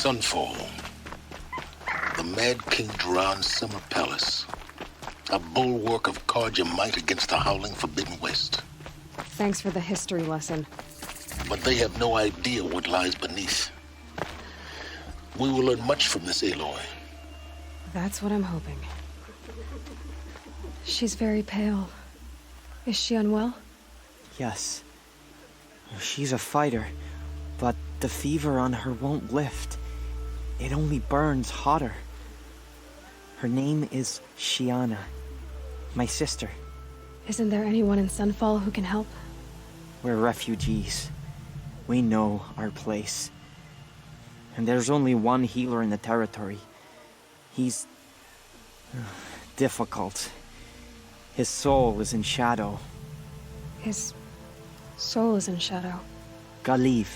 Sunfall. The Mad King Duran's summer palace. A bulwark of Carja might against the howling Forbidden West. Thanks for the history lesson. But they have no idea what lies beneath. We will learn much from this Aloy. That's what I'm hoping. She's very pale. Is she unwell? Yes. She's a fighter, but the fever on her won't lift. It only burns hotter. Her name is Shiana, my sister. Isn't there anyone in Sunfall who can help? We're refugees. We know our place. And there's only one healer in the territory. He's difficult. His soul is in shadow. His soul is in shadow. Galiv.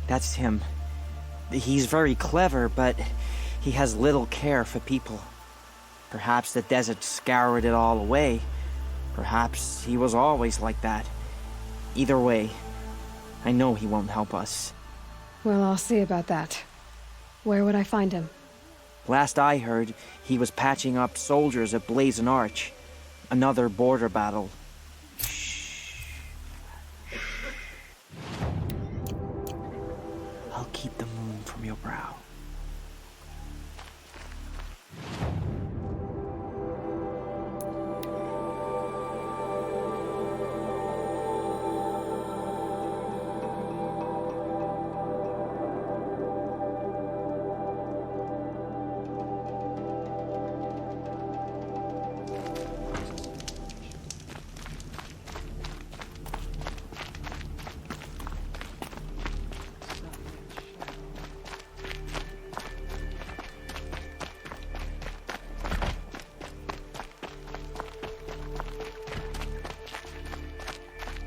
That's him. He's very clever, but he has little care for people. Perhaps the desert scoured it all away. Perhaps he was always like that. Either way, I know he won't help us. Well, I'll see about that. Where would I find him? Last I heard, he was patching up soldiers at Blazon Arch. Another border battle. I'll keep the moon from your brow.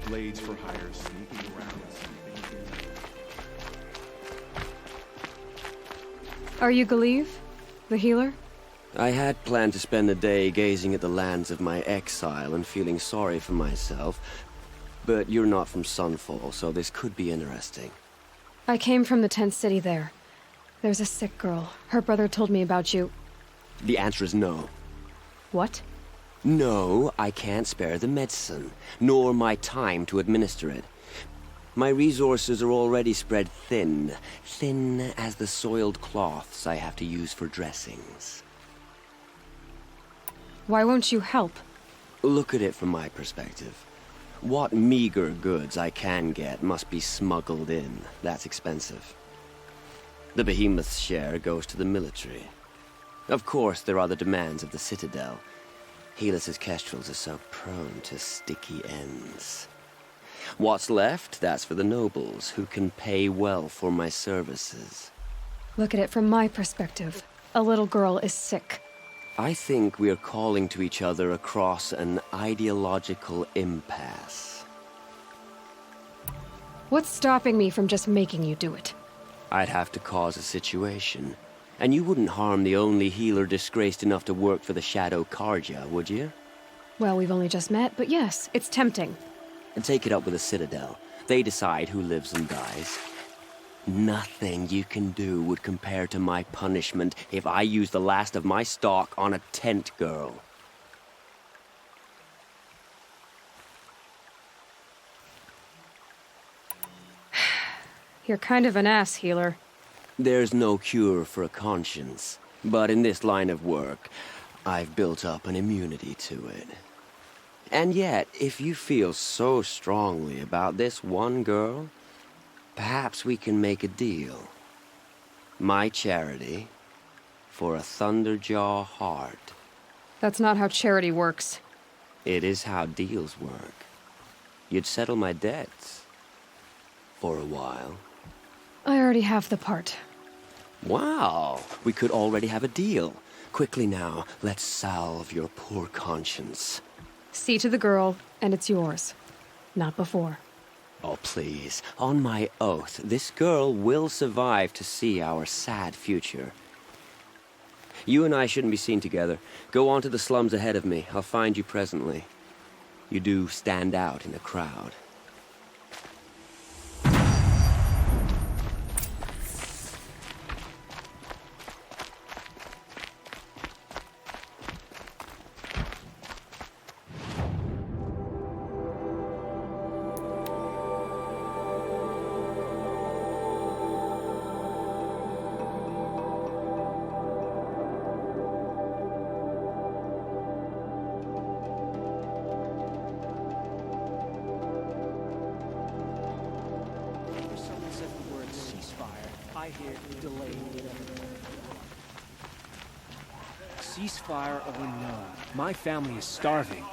Blades for hire, sneaking around. Are you Galiv? The healer? I had planned to spend the day gazing at the lands of my exile and feeling sorry for myself, but you're not from Sunfall, so this could be interesting. I came from the tent city there. There's a sick girl. Her brother told me about you. The answer is no. What? No, I can't spare the medicine, nor my time to administer it. My resources are already spread thin, thin as the soiled cloths I have to use for dressings. Why won't you help? Look at it from my perspective. What meager goods I can get must be smuggled in. That's expensive. The behemoth's share goes to the military. Of course, there are the demands of the Citadel. Helis' kestrels are so prone to sticky ends. What's left, that's for the nobles, who can pay well for my services. Look at it from my perspective. A little girl is sick. I think we're calling to each other across an ideological impasse. What's stopping me from just making you do it? I'd have to cause a situation. And you wouldn't harm the only healer disgraced enough to work for the Shadow Carja, would you? Well, we've only just met, but yes, it's tempting. And take it up with the Citadel. They decide who lives and dies. Nothing you can do would compare to my punishment if I use the last of my stock on a tent girl. You're kind of an ass, healer. There's no cure for a conscience, but in this line of work, I've built up an immunity to it. And yet, if you feel so strongly about this one girl, perhaps we can make a deal. My charity for a Thunderjaw heart. That's not how charity works. It is how deals work. You'd settle my debts. For a while. I already have the part. Wow, we could already have a deal. Quickly now, let's salve your poor conscience. See to the girl, and it's yours. Not before. Oh, please. On my oath, this girl will survive to see our sad future. You and I shouldn't be seen together. Go on to the slums ahead of me. I'll find you presently. You do stand out in a crowd. I hear delayed. Ceasefire or no, my family is starving.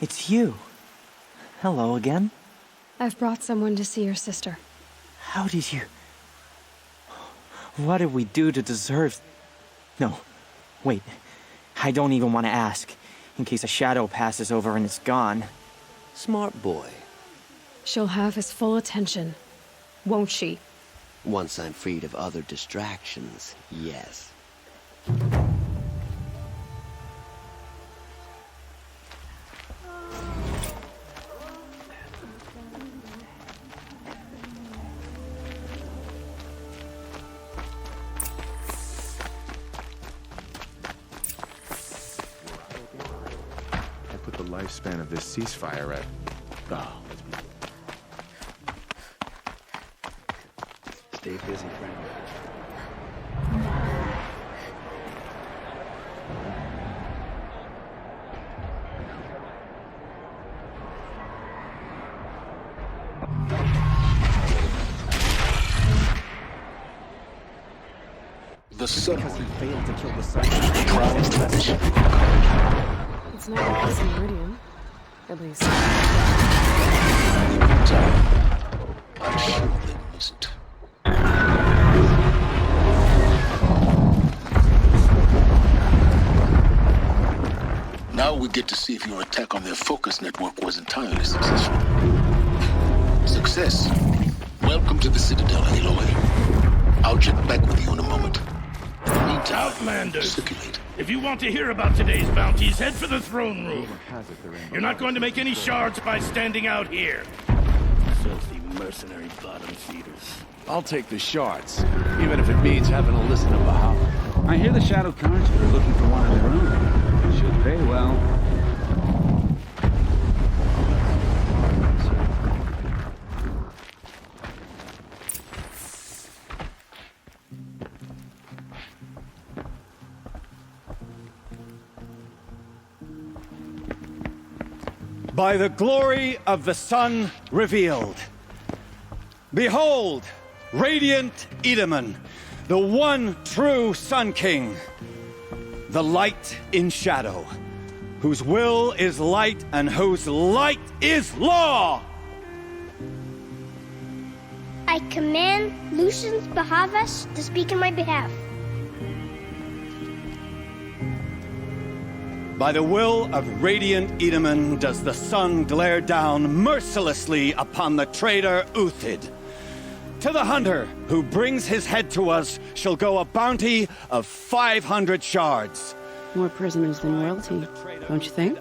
It's you. Hello again. I've brought someone to see your sister. How did you... What did we do to deserve... No, wait. I don't even want to ask, in case a shadow passes over and it's gone. Smart boy. She'll have his full attention, won't she? Once I'm freed of other distractions, yes. I put the lifespan of this ceasefire at... Oh, Stay busy, friend. The sun Because he failed to kill the sun. tries to mission. It's not like it's Meridian. At least. I'm sure they missed. Now we get to see if your attack on their focus network was entirely successful. Success. Welcome to the Citadel, Aloy. I'll check back with you in a moment. In the meantime, Outlanders. circulate. If you want to hear about today's bounties, head for the throne room. You're not going to make any shards by standing out here. Filthy mercenary bottom feeders. I'll take the shards, even if it means having to listen to Bahamut. I hear the Shadow Cards are looking for one of their own. Should pay well. By the glory of the sun revealed. Behold, radiant Edaman, the one true Sun King, the light in shadow, whose will is light and whose light is law! I command Lucius Bahavas to speak in my behalf. By the will of radiant Edaman does the sun glare down mercilessly upon the traitor Uthid. To the hunter who brings his head to us shall go a bounty of 500 shards. More prisoners than royalty, don't you think?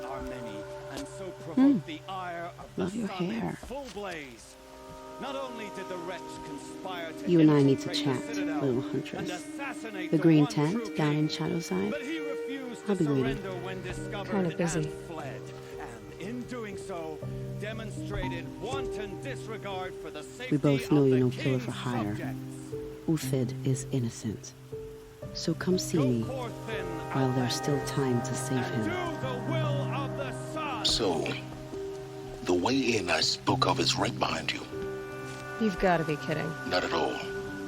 Love your hair. You and I need to chat, little huntress. The green tent down in Shadowside. I'll be waiting. Kind of busy. In doing so, demonstrated wanton disregard for the safety We both know of you're the no killer king's for hire. subjects. Uthid is innocent. So come see me while there's still time to save him. So, the way in I spoke of is right behind you. You've got to be kidding. Not at all.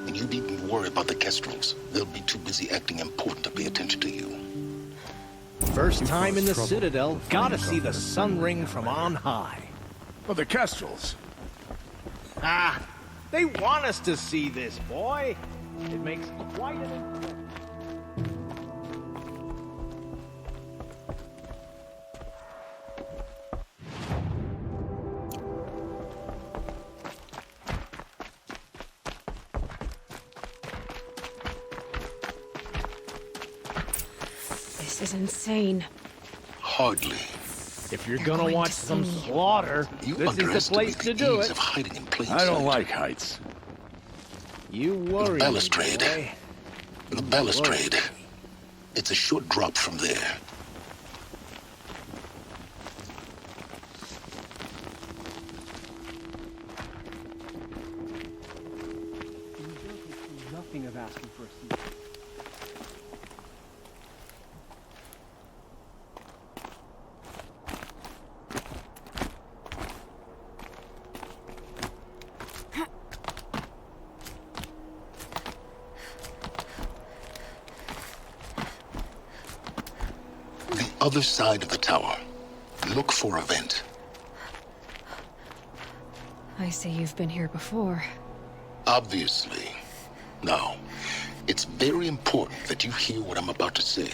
And you needn't worry about the Kestrels. They'll be too busy acting important to pay attention to you. First time in the Citadel, gotta see the sun ring from on high. Well, the Kestrels. Ah, they want us to see this, boy. It makes quite an impression. This is insane. Hardly. If you're gonna watch some slaughter, You this is the place underestimate to the do ease it. of hiding in plain I don't sight. like heights. You worry, The balustrade. boy. The balustrade. It's a short drop from there. Nothing of asking for a seat. other side of the tower. Look for a vent. I see you've been here before. Obviously. Now, it's very important that you hear what I'm about to say.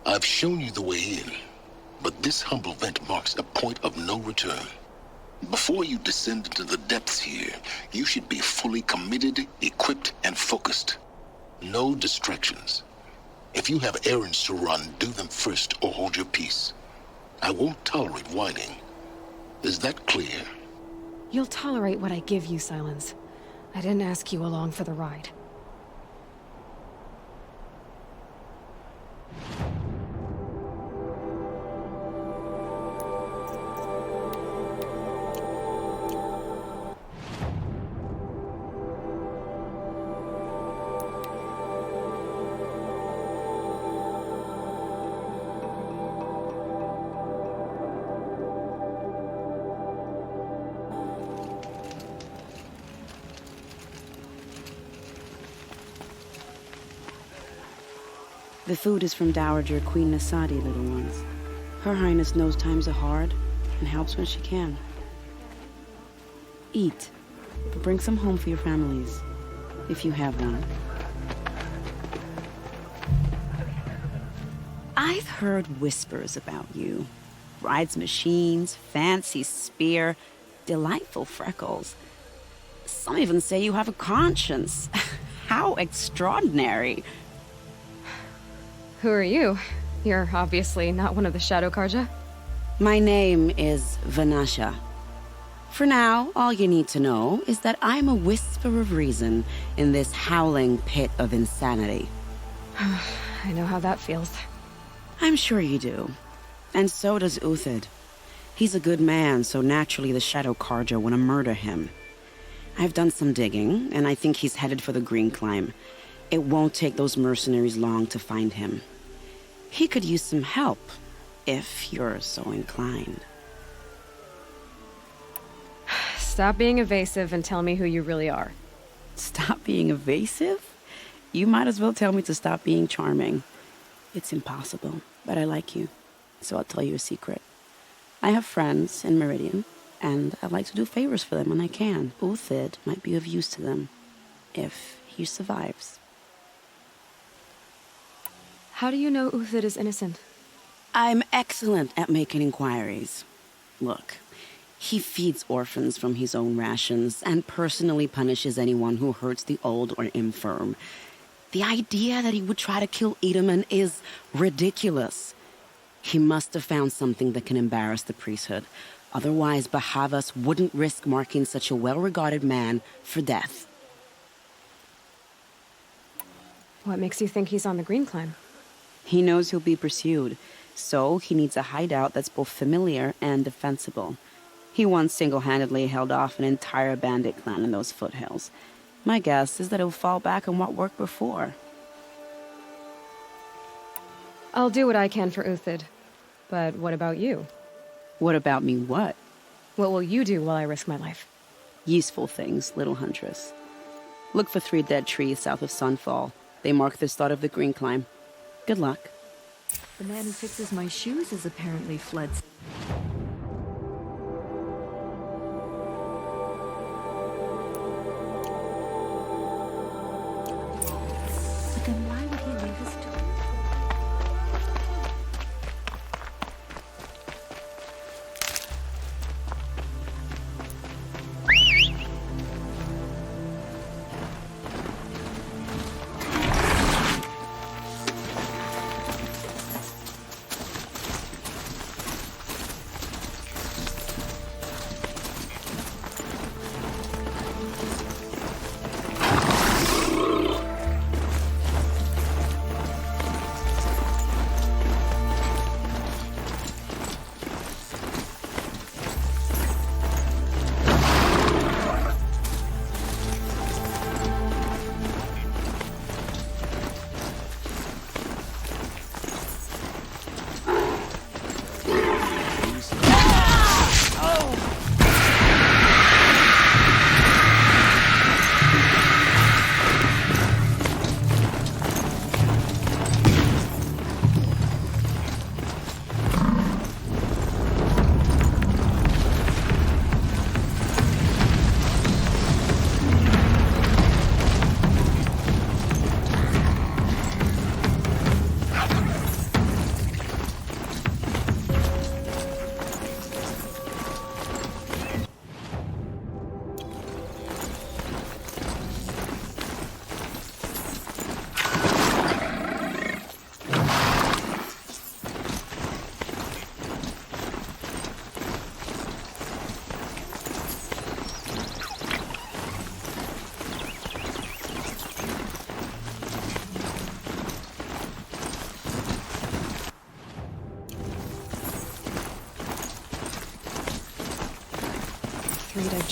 I've shown you the way in, but this humble vent marks a point of no return. Before you descend into the depths here, you should be fully committed, equipped, and focused. No distractions. If you have errands to run, do them first or hold your peace. I won't tolerate whining. Is that clear? You'll tolerate what I give you, Silence. I didn't ask you along for the ride. The food is from Dowager Queen Nasadi, little ones. Her Highness knows times are hard and helps when she can. Eat, but bring some home for your families, if you have one. I've heard whispers about you. Rides machines, fancy spear, delightful freckles. Some even say you have a conscience. How extraordinary. Who are you? You're obviously not one of the Shadow Karja. My name is Vanasha. For now, all you need to know is that I'm a whisper of reason in this howling pit of insanity. I know how that feels. I'm sure you do. And so does Uthid. He's a good man, so naturally the Shadow Karja want to murder him. I've done some digging, and I think he's headed for the Green Climb. It won't take those mercenaries long to find him. He could use some help, if you're so inclined. Stop being evasive and tell me who you really are. Stop being evasive? You might as well tell me to stop being charming. It's impossible, but I like you, so I'll tell you a secret. I have friends in Meridian, and I like to do favors for them when I can. Uthid might be of use to them, if he survives. How do you know Uthid is innocent? I'm excellent at making inquiries. Look, he feeds orphans from his own rations and personally punishes anyone who hurts the old or infirm. The idea that he would try to kill Edelman is ridiculous. He must have found something that can embarrass the priesthood. Otherwise, Bahavas wouldn't risk marking such a well-regarded man for death. What makes you think he's on the Green Climb? He knows he'll be pursued, so he needs a hideout that's both familiar and defensible. He once single-handedly held off an entire bandit clan in those foothills. My guess is that he'll fall back on what worked before. I'll do what I can for Uthid. But what about you? What about me what? What will you do while I risk my life? Useful things, little huntress. Look for 3 dead trees south of Sunfall. They mark the start of the Green Climb. Good luck. The man who fixes my shoes has apparently fled. But then why would he leave his tool?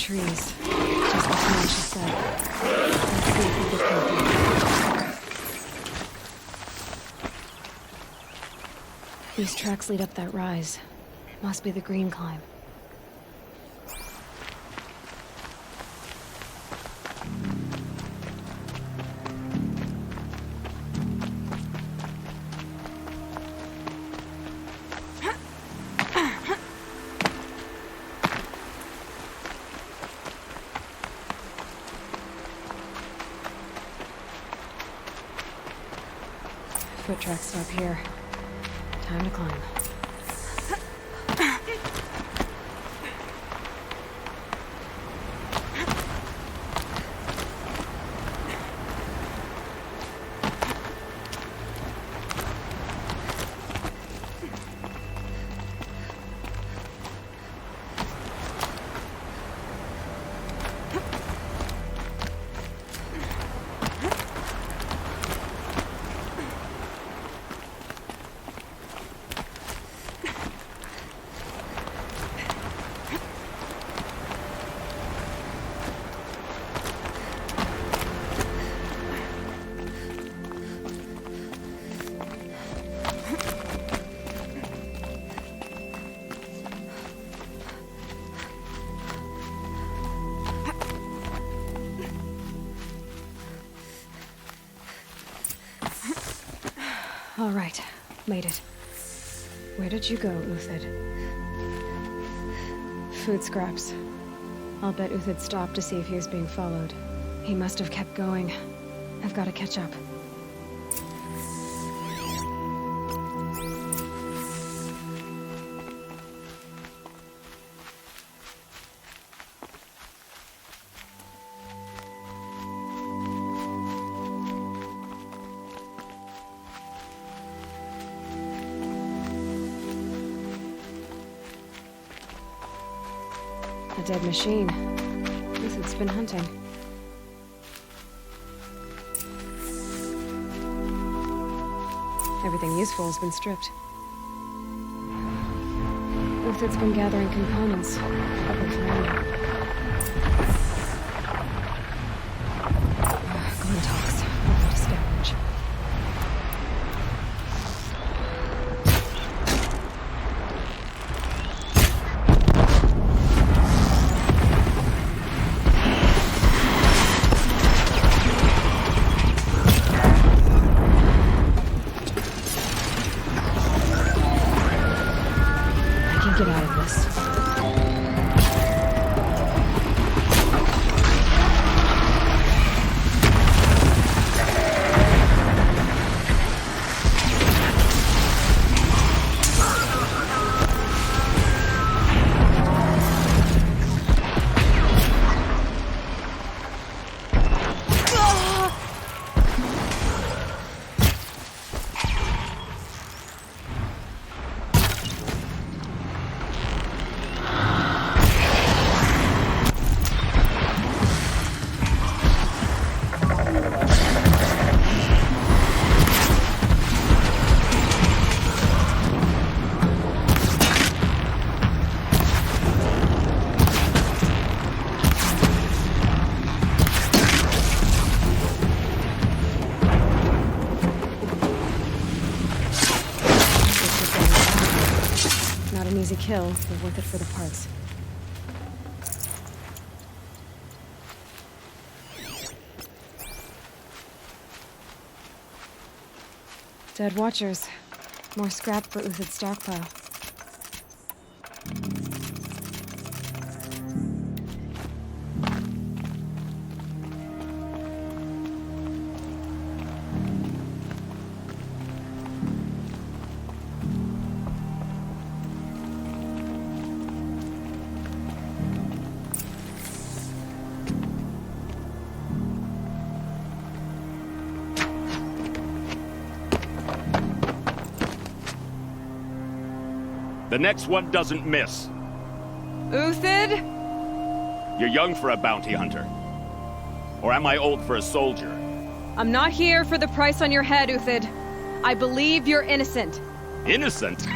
trees. Just like Marsha said. Let's see if we can find them. These tracks lead up that rise. Must be the green climb. Foot tracks stop here. Time to climb. All right, made it. Where did you go, Uthid? Food scraps. I'll bet Uthid stopped to see if he was being followed. He must have kept going. I've got to catch up. A dead machine. Uthid's been hunting. Everything useful has been stripped. Uthid's been gathering components. Probably for ammo. Glenn talks. I've got to scavenge. Get out of this. Easy kill, but worth it for the parts. Dead watchers. More scrap for Uthid's stockpile. The next one doesn't miss. Uthid? You're young for a bounty hunter. Or am I old for a soldier? I'm not here for the price on your head, Uthid. I believe you're innocent. Innocent?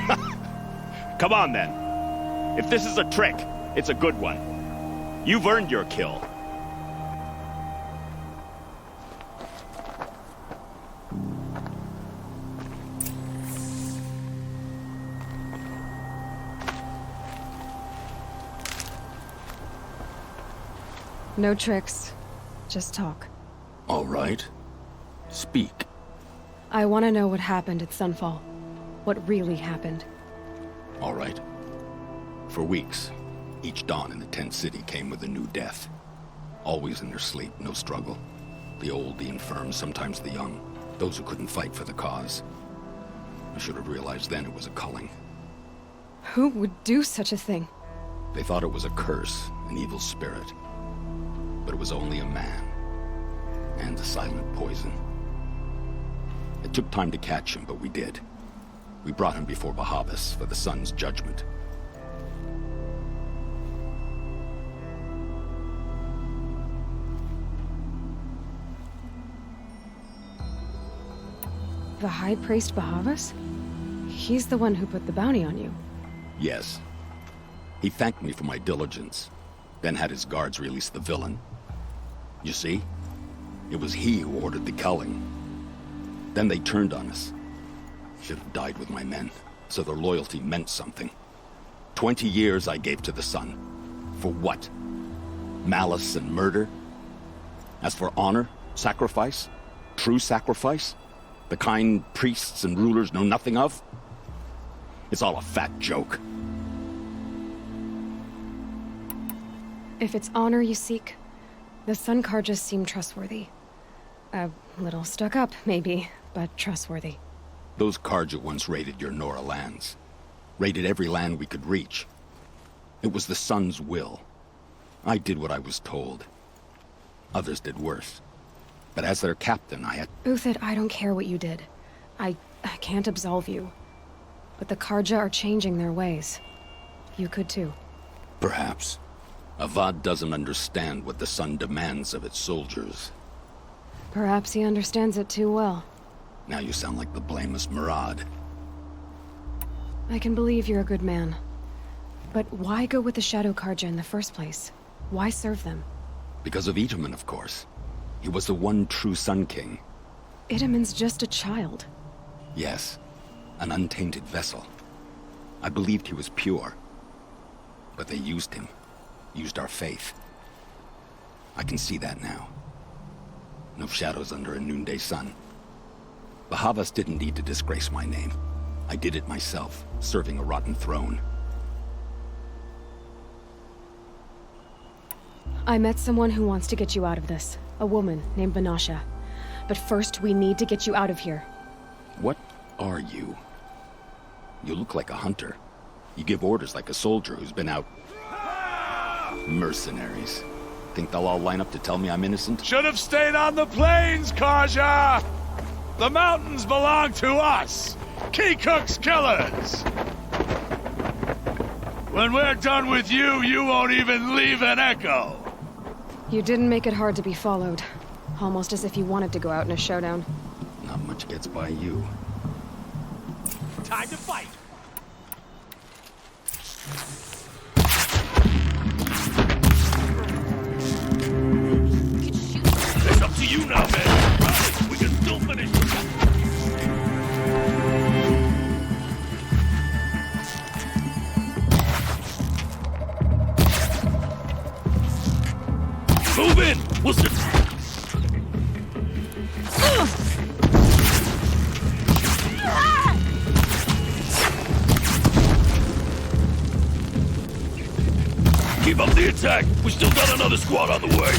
Come on, then. If this is a trick, it's a good one. You've earned your kill. No tricks. Just talk. All right. Speak. I want to know what happened at Sunfall. What really happened. All right. For weeks, each dawn in the tent city came with a new death. Always in their sleep, no struggle. The old, the infirm, sometimes the young. Those who couldn't fight for the cause. I should have realized then it was a culling. Who would do such a thing? They thought it was a curse, an evil spirit. But it was only a man. And a silent poison. It took time to catch him, but we did. We brought him before Bahavas for the sun's judgment. The High Priest Bahavas? He's the one who put the bounty on you. Yes. He thanked me for my diligence, then had his guards release the villain. You see? It was he who ordered the culling. Then they turned on us. Should have died with my men, so their loyalty meant something. 20 years I gave to the sun. For what? Malice and murder? As for honor, sacrifice, true sacrifice, the kind priests and rulers know nothing of? It's all a fat joke. If it's honor you seek, the Sun Karjas seem trustworthy. A little stuck up, maybe, but trustworthy. Those Karja once raided your Nora lands. Raided every land we could reach. It was the Sun's will. I did what I was told. Others did worse. But as their captain, I had... Uthid, I don't care what you did. I can't absolve you. But the Karja are changing their ways. You could too. Perhaps. Avad doesn't understand what the Sun demands of its soldiers. Perhaps he understands it too well. Now you sound like the blameless Murad. I can believe you're a good man. But why go with the Shadow Karja in the first place? Why serve them? Because of Itaman, of course. He was the one true Sun King. Itaman's just a child. Yes, an untainted vessel. I believed he was pure. But they used him. Used our faith. I can see that now. No shadows under a noonday sun. Bahavas didn't need to disgrace my name. I did it myself, serving a rotten throne. I met someone who wants to get you out of this. A woman named Banasha. But first, we need to get you out of here. What are you? You look like a hunter. You give orders like a soldier who's been out... Mercenaries. Think they'll all line up to tell me I'm innocent? Should have stayed on the plains, Karja! The mountains belong to us! Kikuk's killers! When we're done with you, you won't even leave an echo! You didn't make it hard to be followed. Almost as if you wanted to go out in a showdown. Not much gets by you. Time to fight! It's up to you now, man! Right, we can still finish the... Move in! What's the... Keep up the attack! We still got another squad on the way!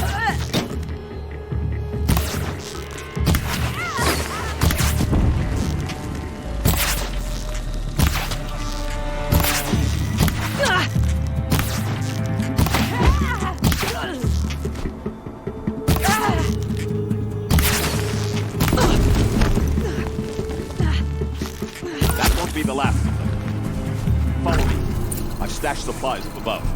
That won't be the last of them. Follow me. I've stashed supplies up above.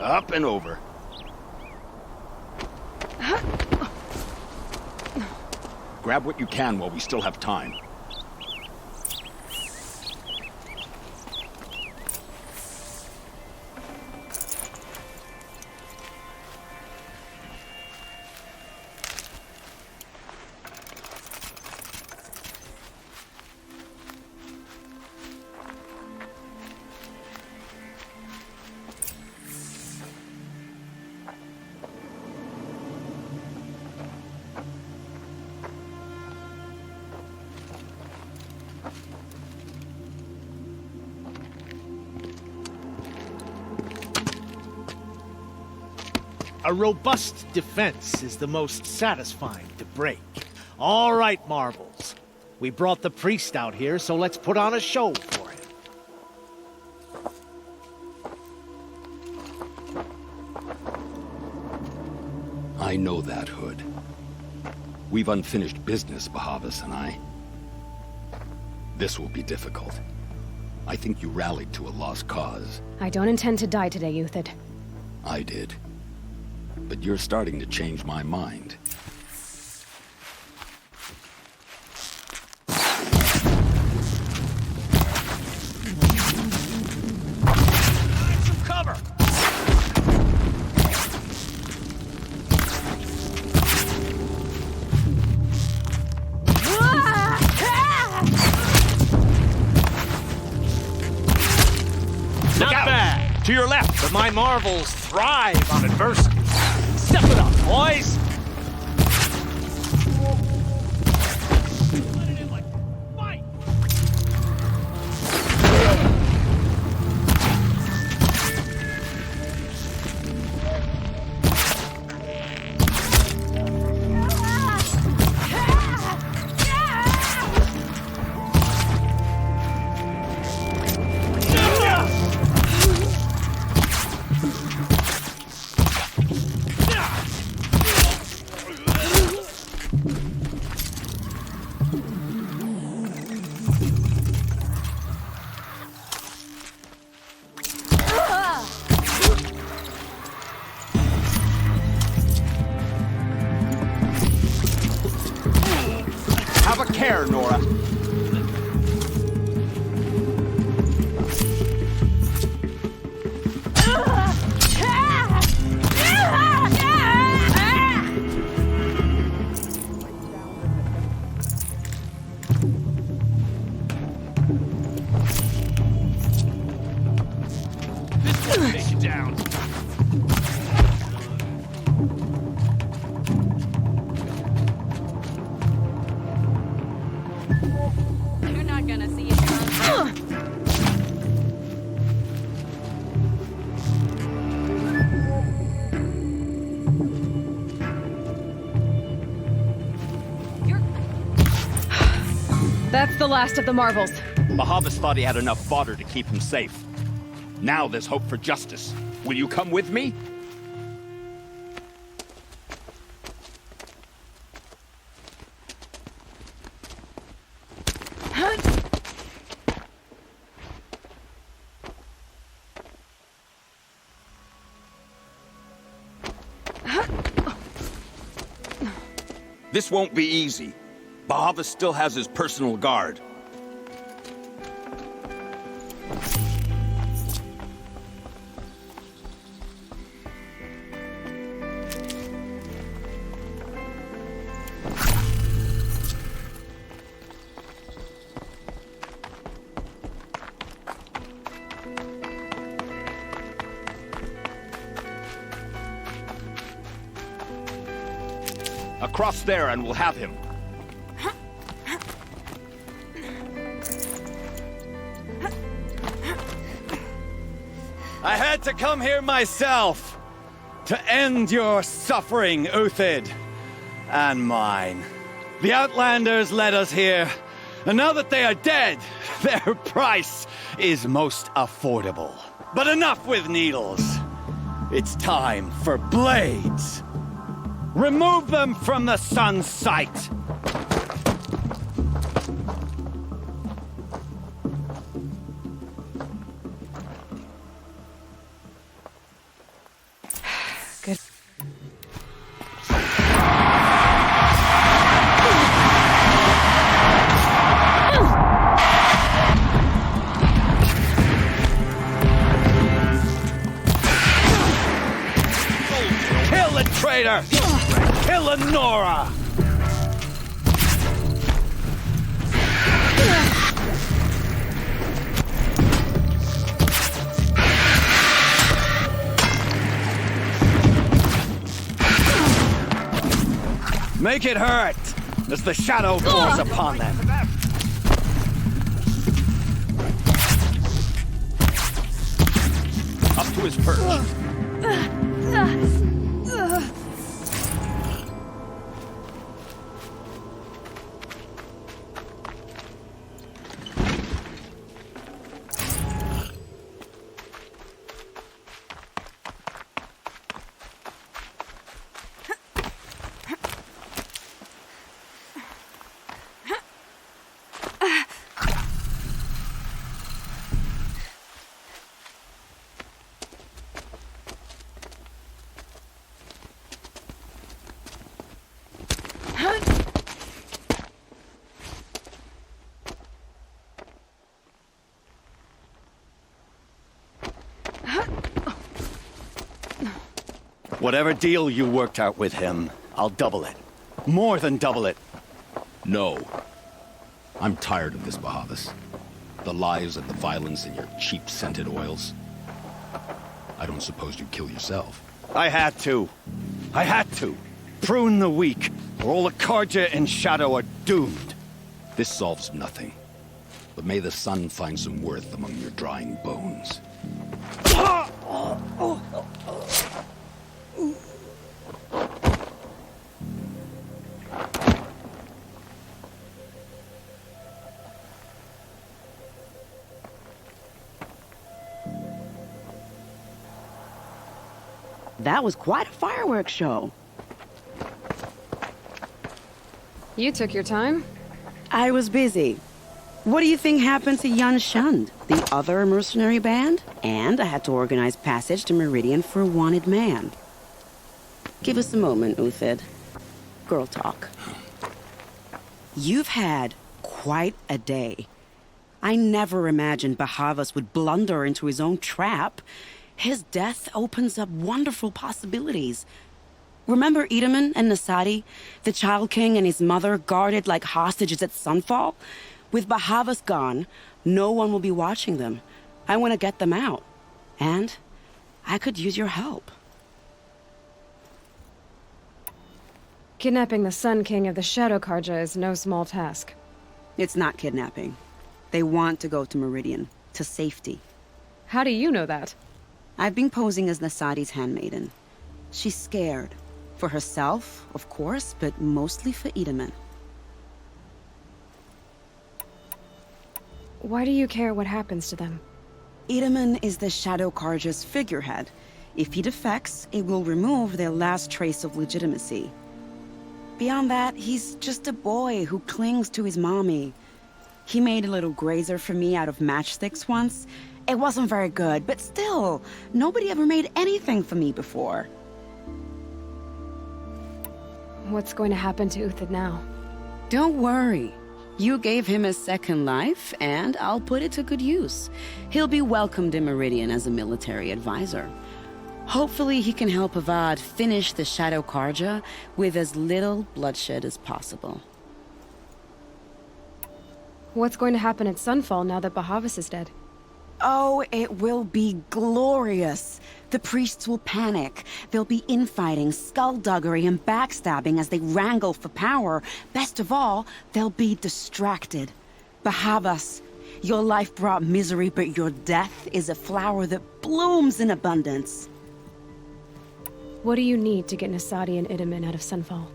Up and over. Grab what you can while we still have time. A robust defense is the most satisfying to break. All right, Marvels. We brought the priest out here, so let's put on a show for him. I know that, Hood. We've unfinished business, Bahavas and I. This will be difficult. I think you rallied to a lost cause. I don't intend to die today, Uthid. I did. But you're starting to change my mind. Some cover! Look out! Bad. To your left! But my Marvels thrive on adversity. Step it up, boys! Have a care, Nora. This will take you down. You're not gonna see it coming. That's the last of the Marvels. Bahavas thought he had enough fodder to keep him safe. Now there's hope for justice. Will you come with me? This won't be easy. Bahavas still has his personal guard. Across there and we'll have him. I had to come here myself to end your suffering, Uthid, and mine. The Outlanders led us here, and now that they are dead, their price is most affordable. But enough with needles. It's time for blades. Remove them from the sun's sight. traitor! Kill Lenora! Make it hurt as the shadow falls upon them. Up to his perch. Whatever deal you worked out with him, I'll double it. More than double it. No. I'm tired of this, Bahavas. The lies and the violence and your cheap-scented oils. I don't suppose you'd kill yourself. I had to. I had to. Prune the weak, or all the Karja in Shadow are doomed. This solves nothing. But may the sun find some worth among your drying bones. That was quite a fireworks show. You took your time? I was busy. What do you think happened to Yan Shund, the other mercenary band? And I had to organize passage to Meridian for a wanted man. Give us a moment, Uthid. Girl talk. You've had quite a day. I never imagined Bahavas would blunder into his own trap. His death opens up wonderful possibilities. Remember Edaman and Nasadi, the Child King and his mother guarded like hostages at Sunfall? With Bahavas gone, no one will be watching them. I want to get them out. And I could use your help. Kidnapping the Sun King of the Shadow Karja is no small task. It's not kidnapping. They want to go to Meridian, to safety. How do you know that? I've been posing as Nasadi's handmaiden. She's scared. For herself, of course, but mostly for Edaman. Why do you care what happens to them? Edaman is the Shadow Karja's figurehead. If he defects, it will remove their last trace of legitimacy. Beyond that, he's just a boy who clings to his mommy. He made a little grazer for me out of matchsticks once. It wasn't very good, but still, nobody ever made anything for me before. What's going to happen to Uthid now? Don't worry. You gave him a second life, and I'll put it to good use. He'll be welcomed in Meridian as a military advisor. Hopefully he can help Avad finish the Shadow Karja with as little bloodshed as possible. What's going to happen at Sunfall now that Bahavas is dead? Oh, it will be glorious. The priests will panic. There'll be infighting, skullduggery, and backstabbing as they wrangle for power. Best of all, they'll be distracted. Bahavas, your life brought misery, but your death is a flower that blooms in abundance. What do you need to get Nasadi and Edaman out of Sunfall?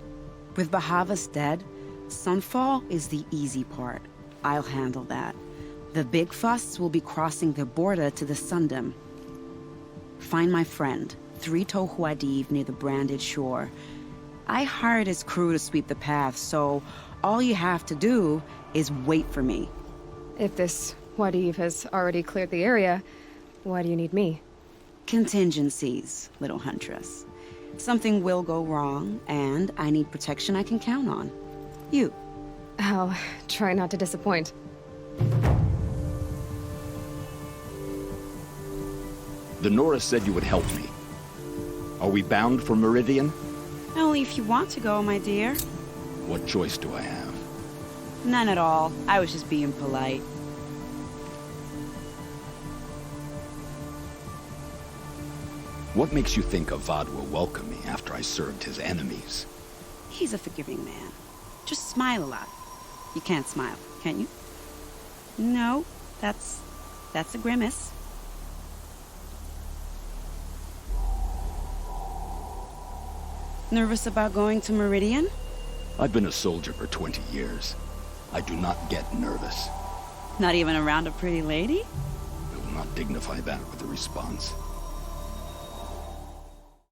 With Bahavas dead, Sunfall is the easy part. I'll handle that. The big fuss will be crossing the border to the Sundom. Find my friend, 3 Tohuadiv near the branded shore. I hired his crew to sweep the path, so all you have to do is wait for me. If this Wadiv has already cleared the area, why do you need me? Contingencies, little huntress. Something will go wrong, and I need protection I can count on. You. I'll try not to disappoint. The Nora said you would help me. Are we bound for Meridian? Only if you want to go, my dear. What choice do I have? None at all. I was just being polite. What makes you think Avad will welcome me after I served his enemies? He's a forgiving man. Just smile a lot. You can't smile, can you? No, that's a grimace. Nervous about going to Meridian? I've been a soldier for 20 years. I do not get nervous. Not even around a pretty lady? I will not dignify that with a response.